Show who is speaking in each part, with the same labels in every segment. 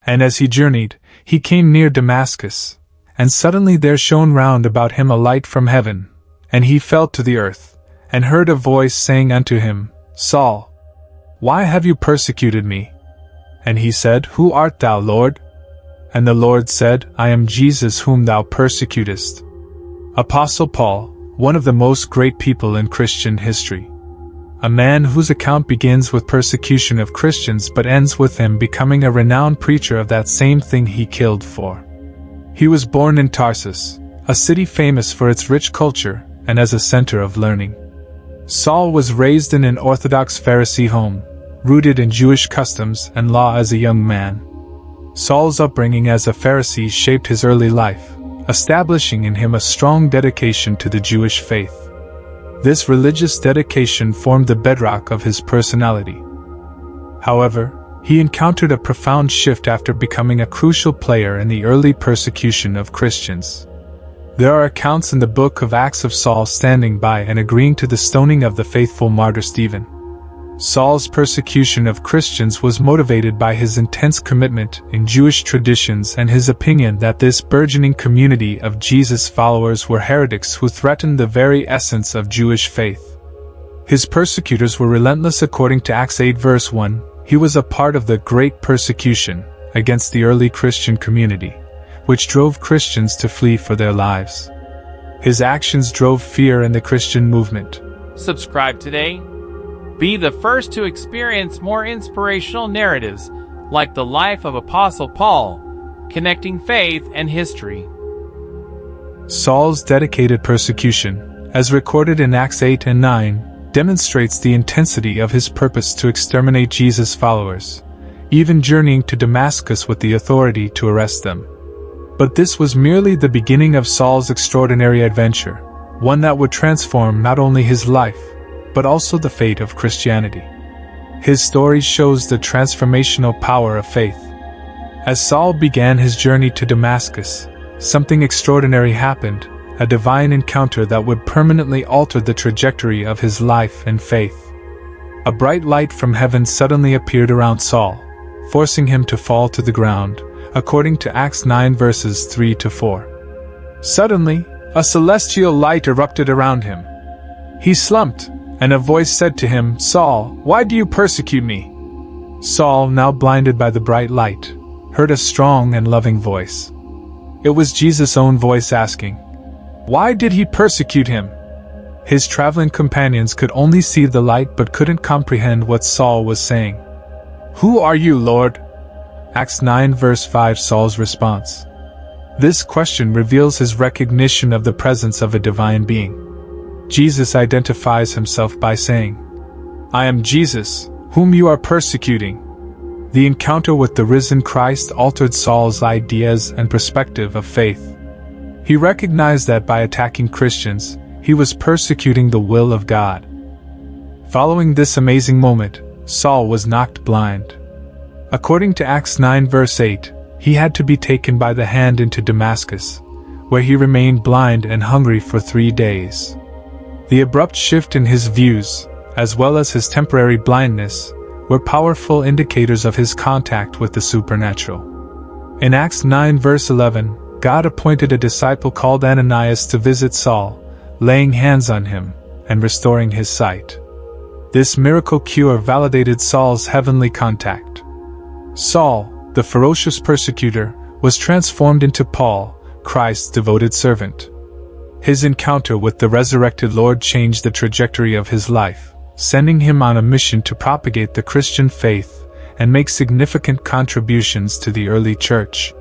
Speaker 1: And as he journeyed, he came near Damascus, and suddenly there shone round about him a light from heaven, and he fell to the earth, and heard a voice saying unto him, Saul, why have you persecuted me? And he said, Who art thou, Lord? And the Lord said, I am Jesus whom thou persecutest. Apostle Paul, one of the most great people in Christian history. A man whose account begins with persecution of Christians but ends with him becoming a renowned preacher of that same thing he killed for. He was born in Tarsus, a city famous for its rich culture and as a center of learning. Saul was raised in an Orthodox Pharisee home, rooted in Jewish customs and law as a young man. Saul's upbringing as a Pharisee shaped his early life, establishing in him a strong dedication to the Jewish faith. This religious dedication formed the bedrock of his personality. However, he encountered a profound shift after becoming a crucial player in the early persecution of Christians. There are accounts in the book of Acts of Saul standing by and agreeing to the stoning of the faithful martyr Stephen. Saul's persecution of Christians was motivated by his intense commitment in Jewish traditions and his opinion that this burgeoning community of Jesus followers were heretics who threatened the very essence of Jewish faith. His persecutors were relentless. According to Acts 8 verse 1, he was a part of the great persecution against the early Christian community, which drove Christians to flee for their lives. His actions drove fear in the Christian movement.
Speaker 2: Subscribe today. Be the first to experience more inspirational narratives like the life of Apostle Paul, connecting faith and history.
Speaker 1: Saul's dedicated persecution, as recorded in Acts 8 and 9, demonstrates the intensity of his purpose to exterminate Jesus' followers, even journeying to Damascus with the authority to arrest them. But this was merely the beginning of Saul's extraordinary adventure, one that would transform not only his life, but also the fate of Christianity. His story shows the transformational power of faith. As Saul began his journey to Damascus, something extraordinary happened, a divine encounter that would permanently alter the trajectory of his life and faith. A bright light from heaven suddenly appeared around Saul, forcing him to fall to the ground, according to Acts 9 verses 3 to 4. Suddenly, a celestial light erupted around him. He slumped, and a voice said to him, Saul, why do you persecute me? Saul, now blinded by the bright light, heard a strong and loving voice. It was Jesus' own voice asking, why did he persecute him? His traveling companions could only see the light but couldn't comprehend what Saul was saying. Who are you, Lord? Acts 9 verse 5. Saul's response. This question reveals his recognition of the presence of a divine being. Jesus identifies himself by saying, I am Jesus, whom you are persecuting. The encounter with the risen Christ altered Saul's ideas and perspective of faith. He recognized that by attacking Christians, he was persecuting the will of God. Following this amazing moment, Saul was knocked blind. According to Acts 9 verse 8, he had to be taken by the hand into Damascus, where he remained blind and hungry for 3 days. The abrupt shift in his views, as well as his temporary blindness, were powerful indicators of his contact with the supernatural. In Acts 9 verse 11, God appointed a disciple called Ananias to visit Saul, laying hands on him and restoring his sight. This miracle cure validated Saul's heavenly contact. Saul, the ferocious persecutor, was transformed into Paul, Christ's devoted servant. His encounter with the resurrected Lord changed the trajectory of his life, sending him on a mission to propagate the Christian faith and make significant contributions to the early church.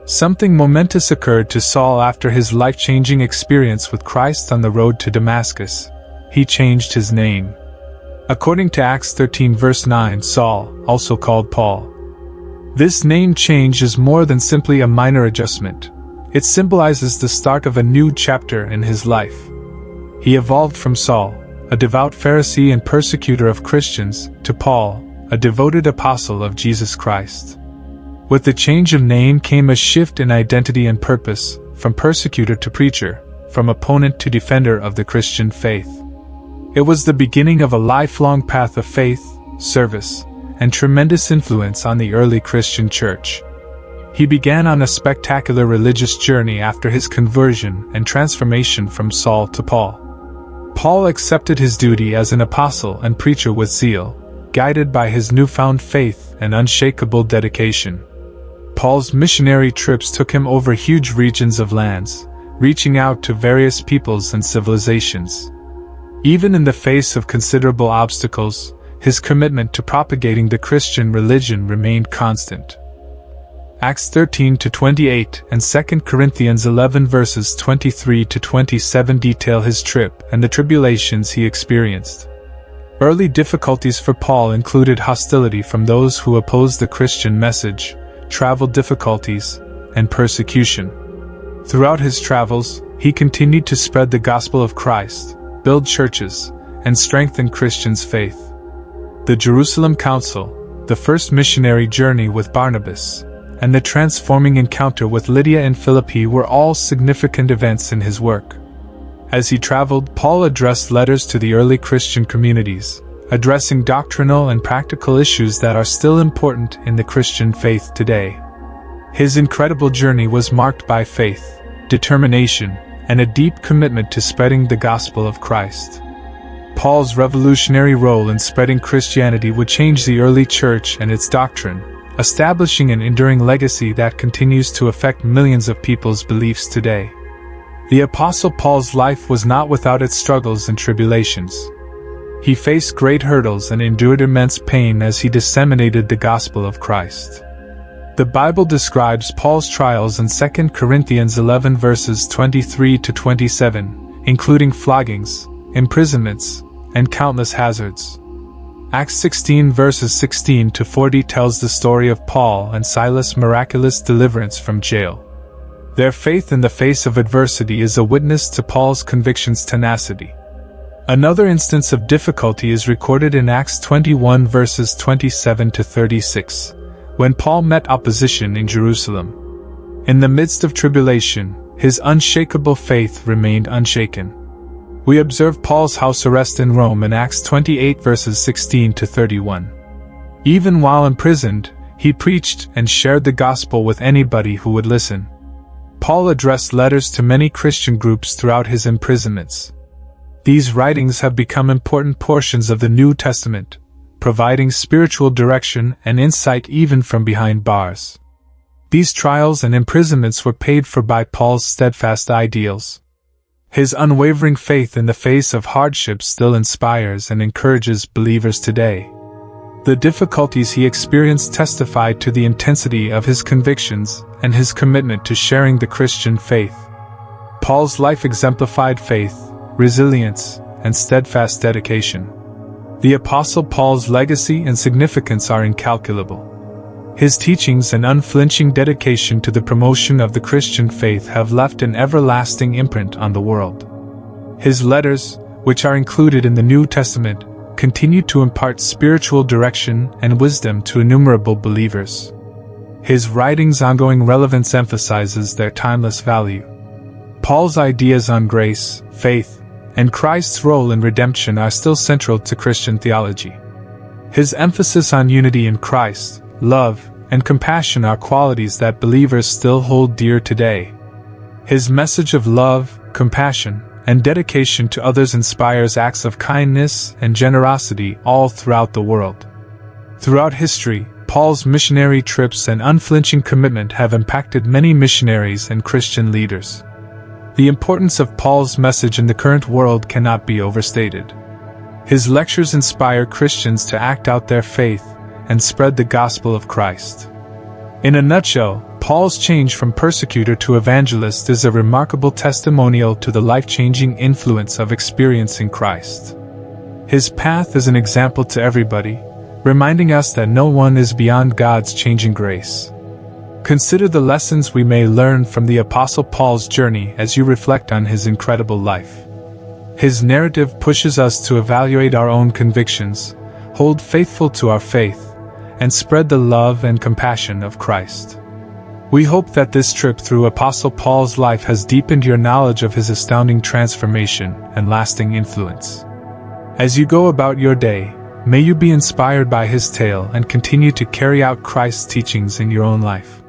Speaker 1: Something momentous occurred to Saul after his life-changing experience with Christ on the road to Damascus. He changed his name. According to Acts 13 verse 9, Saul, also called Paul. This name change is more than simply a minor adjustment. It symbolizes the start of a new chapter in his life. He evolved from Saul, a devout Pharisee and persecutor of Christians, to Paul, a devoted apostle of Jesus Christ. With the change of name came a shift in identity and purpose, from persecutor to preacher, from opponent to defender of the Christian faith. It was the beginning of a lifelong path of faith, service, and tremendous influence on the early Christian church. He began on a spectacular religious journey after his conversion and transformation from Saul to Paul. Paul accepted his duty as an apostle and preacher with zeal, guided by his newfound faith and unshakable dedication. Paul's missionary trips took him over huge regions of lands, reaching out to various peoples and civilizations. Even in the face of considerable obstacles, his commitment to propagating the Christian religion remained constant. Acts 13-28 and 2 Corinthians 11 verses 23-27 detail his trip and the tribulations he experienced. Early difficulties for Paul included hostility from those who opposed the Christian message, travel difficulties, and persecution. Throughout his travels, he continued to spread the gospel of Christ, build churches, and strengthen Christians' faith. The Jerusalem Council, the first missionary journey with Barnabas, and the transforming encounter with Lydia in Philippi were all significant events in his work. As he traveled, Paul addressed letters to the early Christian communities, addressing doctrinal and practical issues that are still important in the Christian faith today. His incredible journey was marked by faith, determination, and a deep commitment to spreading the gospel of Christ. Paul's revolutionary role in spreading Christianity would change the early church and its doctrine, establishing an enduring legacy that continues to affect millions of people's beliefs today. The Apostle Paul's life was not without its struggles and tribulations. He faced great hurdles and endured immense pain as he disseminated the gospel of Christ. The Bible describes Paul's trials in 2 Corinthians 11 verses 23-27, including floggings, imprisonments, and countless hazards. Acts 16 verses 16-40 tells the story of Paul and Silas' miraculous deliverance from jail. Their faith in the face of adversity is a witness to Paul's conviction's tenacity. Another instance of difficulty is recorded in Acts 21 verses 27-36, when Paul met opposition in Jerusalem. In the midst of tribulation, his unshakable faith remained unshaken. We observe Paul's house arrest in Rome in Acts 28 verses 16-31. Even while imprisoned, he preached and shared the gospel with anybody who would listen. Paul addressed letters to many Christian groups throughout his imprisonments. These writings have become important portions of the New Testament, providing spiritual direction and insight even from behind bars. These trials and imprisonments were paid for by Paul's steadfast ideals. His unwavering faith in the face of hardships still inspires and encourages believers today. The difficulties he experienced testified to the intensity of his convictions and his commitment to sharing the Christian faith. Paul's life exemplified faith, resilience, and steadfast dedication. The Apostle Paul's legacy and significance are incalculable. His teachings and unflinching dedication to the promotion of the Christian faith have left an everlasting imprint on the world. His letters, which are included in the New Testament, continue to impart spiritual direction and wisdom to innumerable believers. His writings' ongoing relevance emphasizes their timeless value. Paul's ideas on grace, faith, and Christ's role in redemption are still central to Christian theology. His emphasis on unity in Christ, love, and compassion are qualities that believers still hold dear today. His message of love, compassion, and dedication to others inspires acts of kindness and generosity all throughout the world. Throughout history, Paul's missionary trips and unflinching commitment have impacted many missionaries and Christian leaders. The importance of Paul's message in the current world cannot be overstated. His lectures inspire Christians to act out their faith and spread the gospel of Christ. In a nutshell, Paul's change from persecutor to evangelist is a remarkable testimonial to the life-changing influence of experiencing Christ. His path is an example to everybody, reminding us that no one is beyond God's changing grace. Consider the lessons we may learn from the Apostle Paul's journey as you reflect on his incredible life. His narrative pushes us to evaluate our own convictions, hold faithful to our faith, and spread the love and compassion of Christ. We hope that this trip through Apostle Paul's life has deepened your knowledge of his astounding transformation and lasting influence. As you go about your day, may you be inspired by his tale and continue to carry out Christ's teachings in your own life.